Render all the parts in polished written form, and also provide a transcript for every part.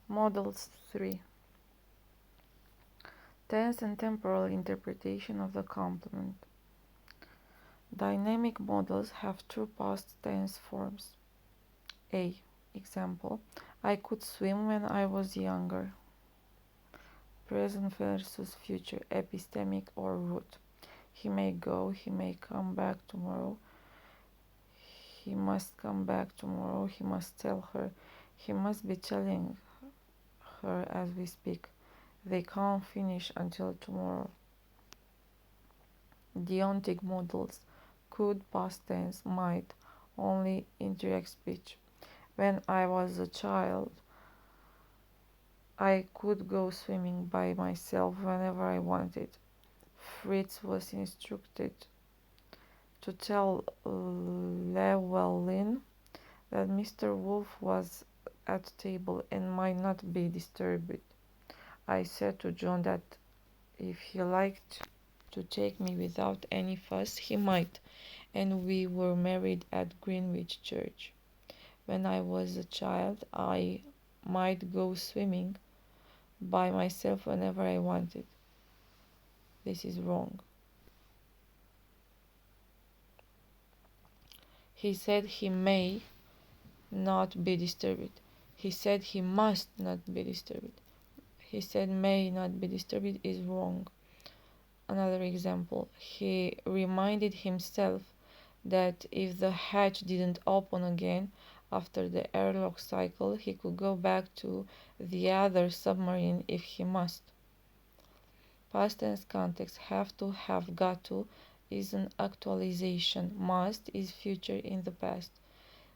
Models 3. Tense and temporal interpretation of the complement. Dynamic models have two past tense forms. A. Example: I could swim when I was younger. Present versus future, epistemic or root. He may go, he may come back tomorrow. He must come back tomorrow, he must tell her. He must be telling her as we speak. They can't finish until tomorrow. Deontic models: could, past tense, might, only, indirect speech. When I was a child, I could go swimming by myself whenever I wanted. Fritz was instructed to tell Llewellyn that Mr. Wolf was at table and might not be disturbed. I said to John that if he liked to take me without any fuss, he might, and we were married at Greenwich Church. When I was a child, I might go swimming by myself whenever I wanted. This is wrong. He said he may not be disturbed. He said he must not be disturbed. He said may not be disturbed is wrong. Another example: he reminded himself that if the hatch didn't open again after the airlock cycle, he could go back to the other submarine if he must. Past tense context: have to, have got to is an actualization. Must is future in the past.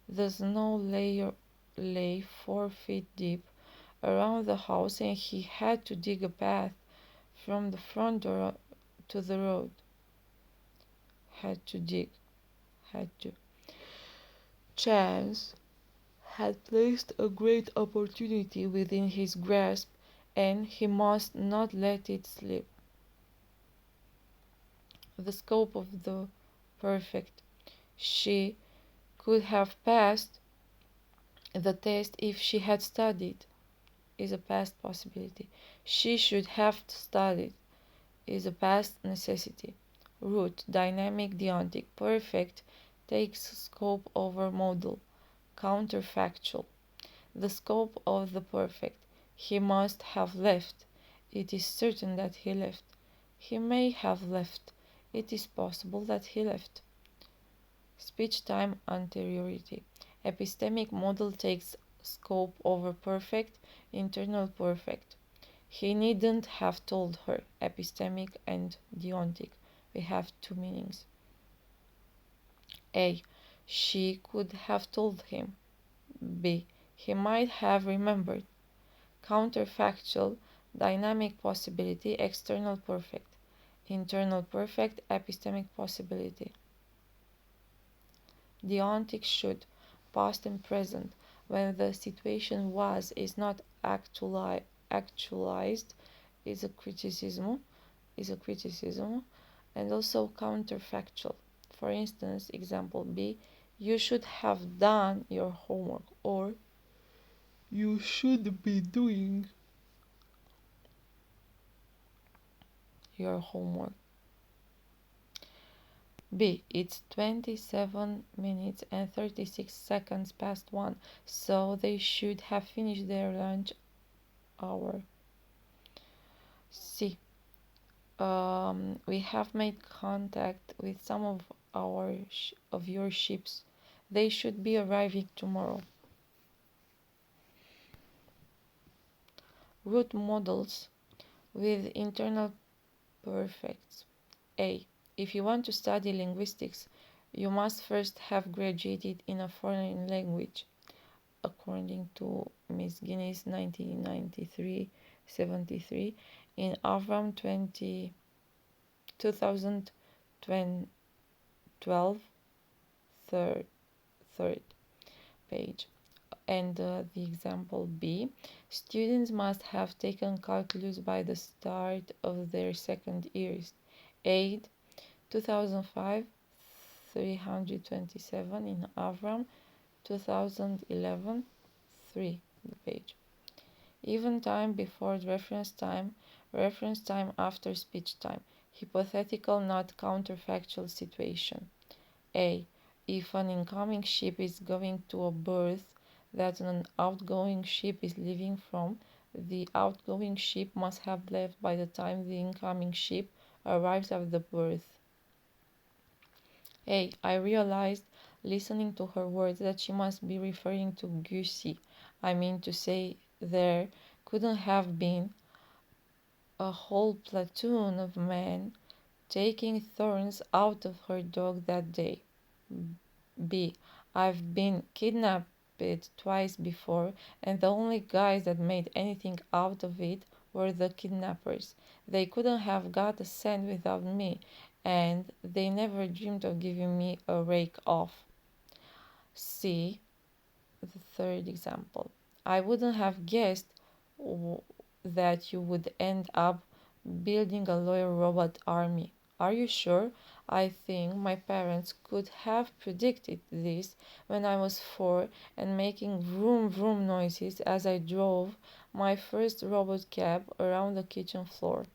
The snow lay 4 feet deep around the house and he had to dig a path from the front door to the road. Had to dig. Had to. Chance had placed a great opportunity within his grasp and he must not let it slip. The scope of the perfect: she could have passed the test if she had studied, is a past possibility. She should have studied is a past necessity. Root: dynamic, deontic. Perfect takes scope over modal. Counterfactual: the scope of the perfect: he must have left. It is certain that he left. He may have left. It is possible that he left. Speech time anteriority: epistemic modal takes scope over perfect, internal perfect. He needn't have told her. Epistemic and deontic. We have two meanings. A. She could have told him. B. He might have remembered. Counterfactual: dynamic possibility, external perfect. Internal perfect, epistemic possibility. Deontic should: past and present, when the situation was is not actualized, is a criticism, and also counterfactual. For instance, example B: you should have done your homework, or you should be doing your homework. B. It's 27 minutes and 36 seconds past 1, so they should have finished their lunch hour. C. We have made contact with some of your ships. They should be arriving tomorrow. Root models with internal perfects. A. If you want to study linguistics, you must first have graduated in a foreign language, according to Ms. Guinness 1993-73 in Avram 2012 third page. And the example B: students must have taken calculus by the start of their second years. 8 2005 327 in Avram 2011 3 the page. Even time before reference time after speech time. Hypothetical, not counterfactual situation. A. If an incoming ship is going to a berth that an outgoing ship is leaving from, the outgoing ship must have left by the time the incoming ship arrives at the berth. A. I realized, listening to her words, that she must be referring to Gussie. I mean to say, there couldn't have been a whole platoon of men taking thorns out of her dog that day. B. I've been kidnapped twice before, and the only guys that made anything out of it were the kidnappers. They couldn't have got a cent without me, and they never dreamed of giving me a rake off. C. The third example. I wouldn't have guessed that you would end up building a loyal robot army. Are you sure? I think my parents could have predicted this when I was 4 and making vroom vroom noises as I drove my first robot cab around the kitchen floor.